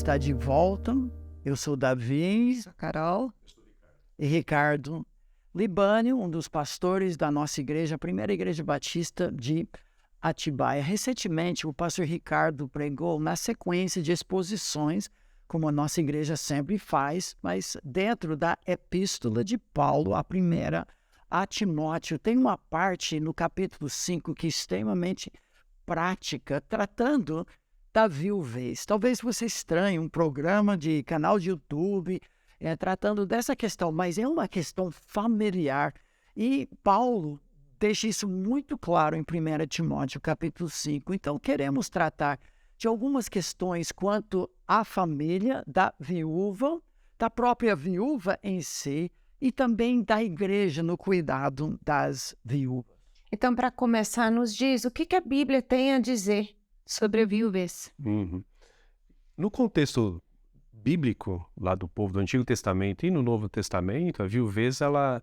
está de volta. Eu sou Davi, Carol e Ricardo Libânio, um dos pastores da nossa igreja, a primeira igreja batista de Atibaia. Recentemente, o pastor Ricardo pregou na sequência de exposições, como a nossa igreja sempre faz, mas dentro da epístola de Paulo, a primeira a Timóteo. Tem uma parte no capítulo 5 que é extremamente prática, tratando da viuvez. Talvez você estranhe um programa de canal de YouTube tratando dessa questão, mas é uma questão familiar. E Paulo deixa isso muito claro em 1 Timóteo, capítulo 5. Então, queremos tratar de algumas questões quanto à família da viúva, da própria viúva em si, e também da igreja no cuidado das viúvas. Então, para começar, nos diz o que a Bíblia tem a dizer sobre a viuvez. No contexto bíblico, lá do povo do Antigo Testamento e no Novo Testamento, a viuvez ela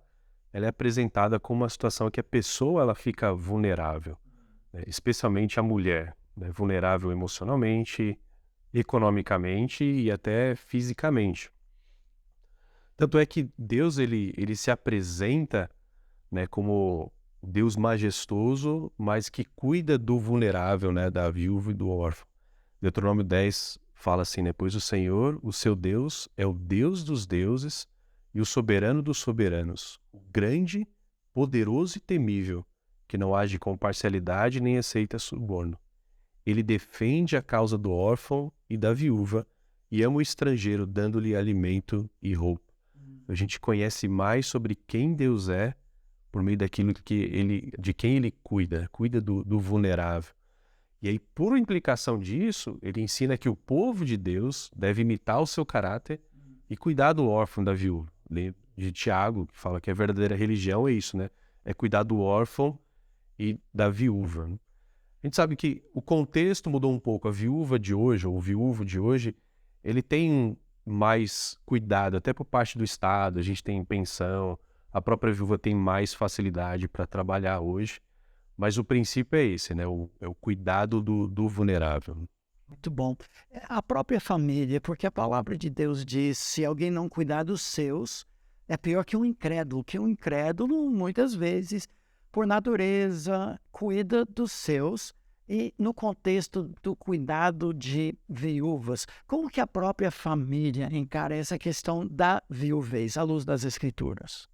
é apresentada como uma situação que a pessoa ela fica vulnerável, né? Especialmente a mulher, né? Vulnerável emocionalmente, economicamente e até fisicamente. Tanto é que Deus ele se apresenta, né, como Deus majestoso, mas que cuida do vulnerável, né, da viúva e do órfão. Deuteronômio 10 fala assim, né, pois o Senhor, o seu Deus, é o Deus dos deuses e o soberano dos soberanos, o grande, poderoso e temível, que não age com parcialidade nem aceita suborno. Ele defende a causa do órfão e da viúva e ama o estrangeiro, dando-lhe alimento e roupa. A gente conhece mais sobre quem Deus é por meio daquilo de quem ele cuida do vulnerável. E aí, por implicação disso, ele ensina que o povo de Deus deve imitar o seu caráter e cuidar do órfão, da viúva. De Tiago, que fala que a verdadeira religião é isso, né? É cuidar do órfão e da viúva, né? A gente sabe que o contexto mudou um pouco. A viúva de hoje, ou o viúvo de hoje, ele tem mais cuidado, até por parte do Estado, a gente tem pensão, a própria viúva tem mais facilidade para trabalhar hoje. Mas o princípio é esse, né? É o cuidado do vulnerável. Muito bom. A própria família, porque a palavra de Deus diz, se alguém não cuidar dos seus, é pior que um incrédulo, muitas vezes, por natureza, cuida dos seus. E no contexto do cuidado de viúvas, como que a própria família encara essa questão da viuvez, à luz das Escrituras?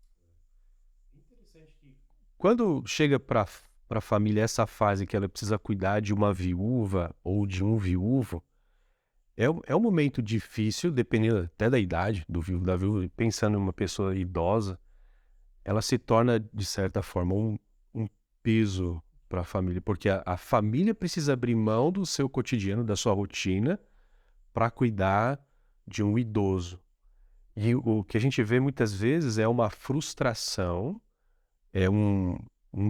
Quando chega para a família essa fase que ela precisa cuidar de uma viúva ou de um viúvo, é um momento difícil, dependendo até da idade do viúvo, da viúva. Pensando em uma pessoa idosa, ela se torna, de certa forma, um peso para a família, porque a família precisa abrir mão do seu cotidiano, da sua rotina, para cuidar de um idoso. E o que a gente vê muitas vezes é uma frustração, é um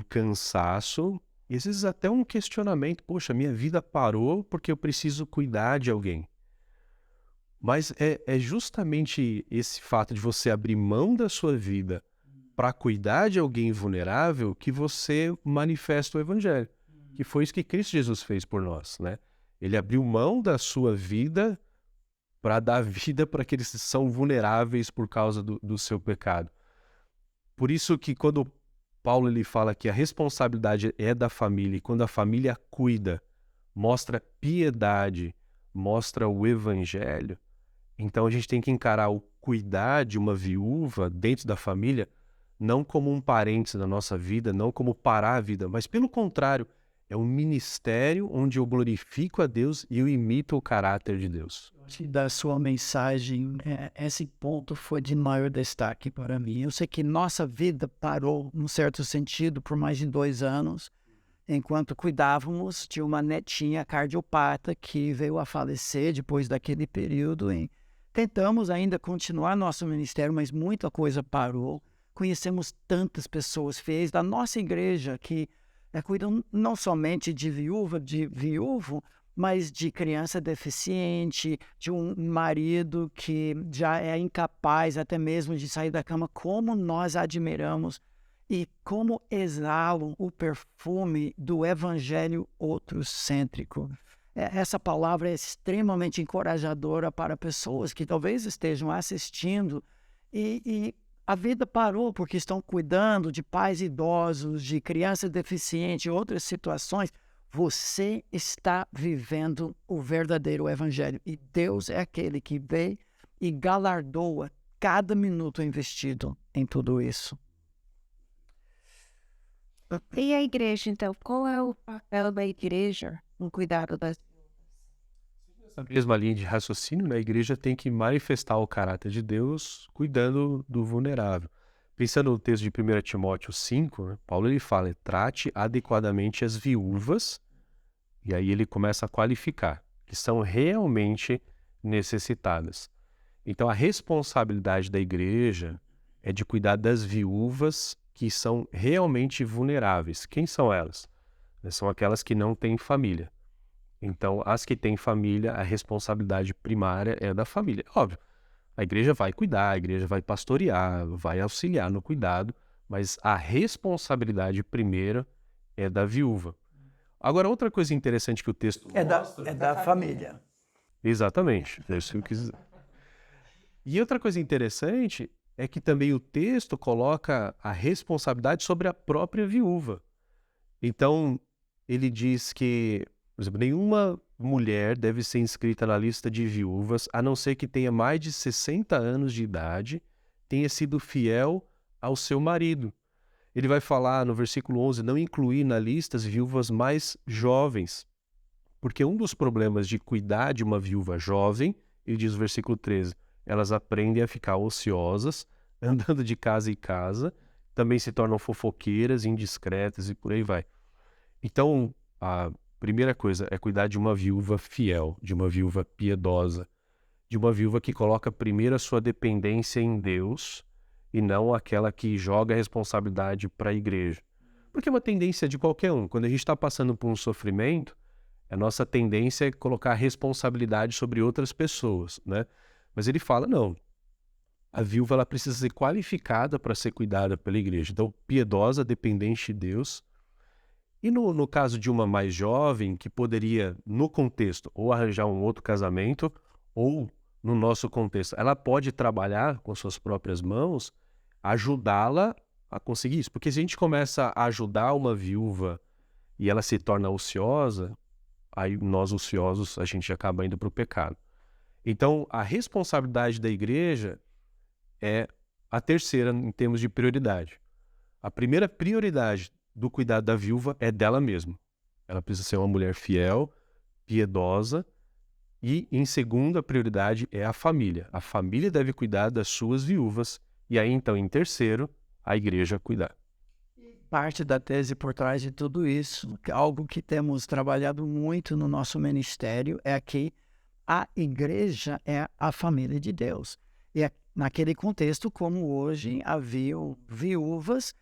cansaço, e às vezes até um questionamento, poxa, minha vida parou porque eu preciso cuidar de alguém. Mas é justamente esse fato de você abrir mão da sua vida para cuidar de alguém vulnerável que você manifesta o Evangelho. Que foi isso que Cristo Jesus fez por nós, né? Ele abriu mão da sua vida para dar vida para aqueles que são vulneráveis por causa do seu pecado. Por isso que quando Paulo ele fala que a responsabilidade é da família, e quando a família cuida, mostra piedade, mostra o Evangelho, então a gente tem que encarar o cuidar de uma viúva dentro da família não como um parente da nossa vida, não como parar a vida, mas pelo contrário, é um ministério onde eu glorifico a Deus e eu imito o caráter de Deus. Da sua mensagem, esse ponto foi de maior destaque para mim. Eu sei que nossa vida parou, num certo sentido, por mais de 2 anos, enquanto cuidávamos de uma netinha cardiopata que veio a falecer depois daquele período. E tentamos ainda continuar nosso ministério, mas muita coisa parou. Conhecemos tantas pessoas fiéis da nossa igreja que cuidam não somente de viúva, de viúvo, mas de criança deficiente, de um marido que já é incapaz até mesmo de sair da cama. Como nós admiramos e como exalam o perfume do evangelho outrocêntrico. essa palavra é extremamente encorajadora para pessoas que talvez estejam assistindo e a vida parou porque estão cuidando de pais idosos, de crianças deficientes, outras situações. Você está vivendo o verdadeiro evangelho e Deus é aquele que vê e galardoa cada minuto investido em tudo isso. E a igreja, então? Qual é o papel da igreja no cuidado das... Essa mesma linha de raciocínio, né, a igreja tem que manifestar o caráter de Deus cuidando do vulnerável. Pensando no texto de 1 Timóteo 5, né, Paulo ele fala, trate adequadamente as viúvas, e aí ele começa a qualificar, que são realmente necessitadas. Então a responsabilidade da igreja é de cuidar das viúvas que são realmente vulneráveis. Quem são elas? São aquelas que não têm família. Então, as que têm família, a responsabilidade primária é da família. Óbvio, a igreja vai cuidar, a igreja vai pastorear, vai auxiliar no cuidado, mas a responsabilidade primeira é da viúva. Agora, outra coisa interessante que o texto mostra... É da família. Exatamente, é isso que eu quis dizer. E outra coisa interessante é que também o texto coloca a responsabilidade sobre a própria viúva. Então, ele diz que, por exemplo, nenhuma mulher deve ser inscrita na lista de viúvas, a não ser que tenha mais de 60 anos de idade, tenha sido fiel ao seu marido. Ele vai falar no versículo 11, não incluir na lista as viúvas mais jovens, porque um dos problemas de cuidar de uma viúva jovem, ele diz no versículo 13, elas aprendem a ficar ociosas, andando de casa em casa, também se tornam fofoqueiras, indiscretas e por aí vai. Então, a primeira coisa é cuidar de uma viúva fiel, de uma viúva piedosa, de uma viúva que coloca primeiro a sua dependência em Deus e não aquela que joga a responsabilidade para a igreja. Porque é uma tendência de qualquer um. Quando a gente está passando por um sofrimento, a nossa tendência é colocar a responsabilidade sobre outras pessoas, né? Mas ele fala, não, a viúva ela precisa ser qualificada para ser cuidada pela igreja. Então, piedosa, dependente de Deus. E no caso de uma mais jovem, que poderia, no contexto, ou arranjar um outro casamento, ou, no nosso contexto, ela pode trabalhar com suas próprias mãos, ajudá-la a conseguir isso. Porque se a gente começa a ajudar uma viúva e ela se torna ociosa, aí nós ociosos, a gente acaba indo para o pecado. Então, a responsabilidade da igreja é a terceira em termos de prioridade. A primeira prioridade do cuidado da viúva é dela mesma. Ela precisa ser uma mulher fiel, piedosa, e em segunda prioridade é a família. A família deve cuidar das suas viúvas, e aí então em terceiro, a igreja cuidar. Parte da tese por trás de tudo isso, algo que temos trabalhado muito no nosso ministério, é que a igreja é a família de Deus. E naquele contexto, como hoje, havia viúvas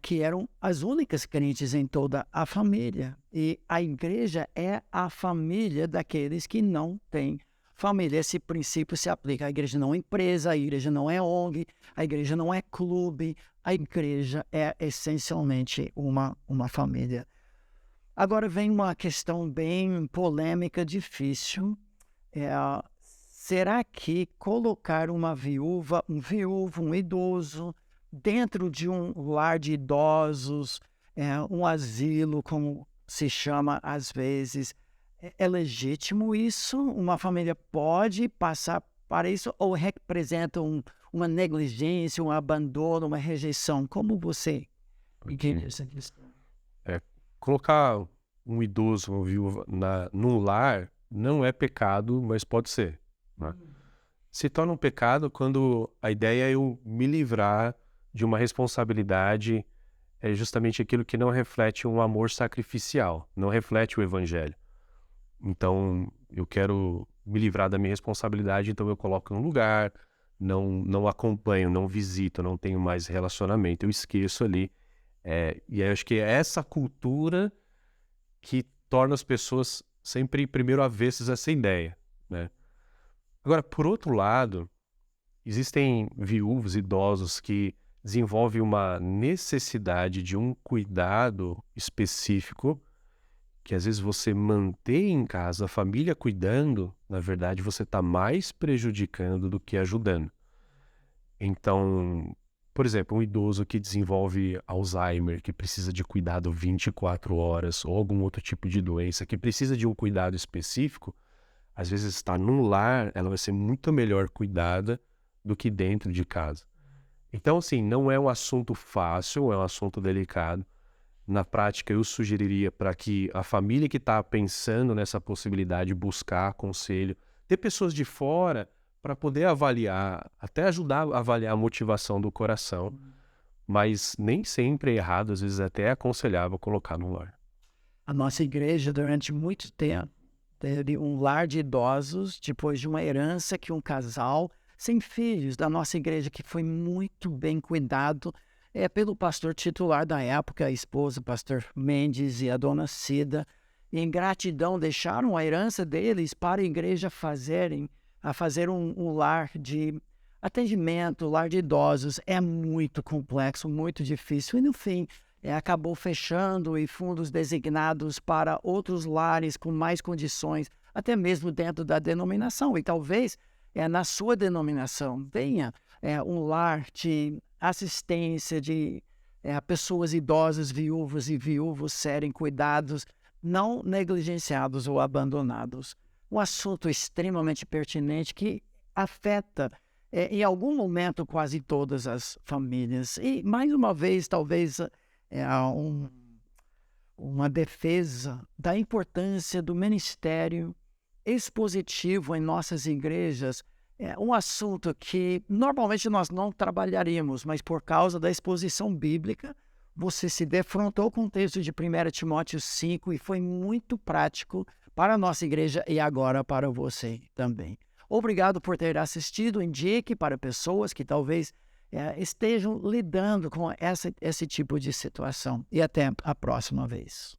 que eram as únicas crentes em toda a família. E a igreja é a família daqueles que não têm família. Esse princípio se aplica. A igreja não é empresa, a igreja não é ONG, a igreja não é clube, a igreja é essencialmente uma família. Agora vem uma questão bem polêmica, difícil. Será que colocar uma viúva, um viúvo, um idoso, dentro de um lar de idosos, um asilo, como se chama às vezes, é legítimo isso? Uma família pode passar para isso ou representa uma negligência, um abandono, uma rejeição? Como você entende essa questão? Colocar um idoso, uma viúva num lar não é pecado, mas pode ser. Né? Se torna um pecado quando a ideia é eu me livrar de uma responsabilidade, é justamente aquilo que não reflete um amor sacrificial, não reflete o evangelho. Então, eu quero me livrar da minha responsabilidade, então eu coloco em um lugar, não acompanho, não visito, não tenho mais relacionamento, eu esqueço ali. E eu acho que é essa cultura que torna as pessoas sempre primeiro avessas a essa ideia, né? Agora, por outro lado, existem viúvos, idosos que desenvolvem uma necessidade de um cuidado específico que às vezes você manter em casa a família cuidando, na verdade você está mais prejudicando do que ajudando. Então, por exemplo, um idoso que desenvolve Alzheimer, que precisa de cuidado 24 horas, ou algum outro tipo de doença que precisa de um cuidado específico, às vezes está num lar, ela vai ser muito melhor cuidada do que dentro de casa. Então, assim, não é um assunto fácil, é um assunto delicado. Na prática, eu sugeriria para que a família que está pensando nessa possibilidade buscar conselho, ter pessoas de fora para poder avaliar, até ajudar a avaliar a motivação do coração, mas nem sempre é errado, às vezes até é aconselhável colocar no lar. A nossa igreja, durante muito tempo, teve um lar de idosos, depois de uma herança que um casal sem filhos da nossa igreja, que foi muito bem cuidado pelo pastor titular da época, a esposa, o pastor Mendes e a dona Cida. E em gratidão deixaram a herança deles para a igreja fazer um lar de atendimento, lar de idosos. É muito complexo, muito difícil. E no fim, acabou fechando e fundos designados para outros lares com mais condições, até mesmo dentro da denominação. E talvez na sua denominação venha um lar de assistência de pessoas idosas, viúvas e viúvos serem cuidados, não negligenciados ou abandonados. Um assunto extremamente pertinente que afeta em algum momento quase todas as famílias. E mais uma vez, talvez uma defesa da importância do ministério expositivo em nossas igrejas. É um assunto que normalmente nós não trabalharíamos, mas por causa da exposição bíblica, você se defrontou com o texto de 1 Timóteo 5 e foi muito prático para a nossa igreja e agora para você também. Obrigado por ter assistido. Indique para pessoas que talvez estejam lidando com esse tipo de situação. E até a próxima vez.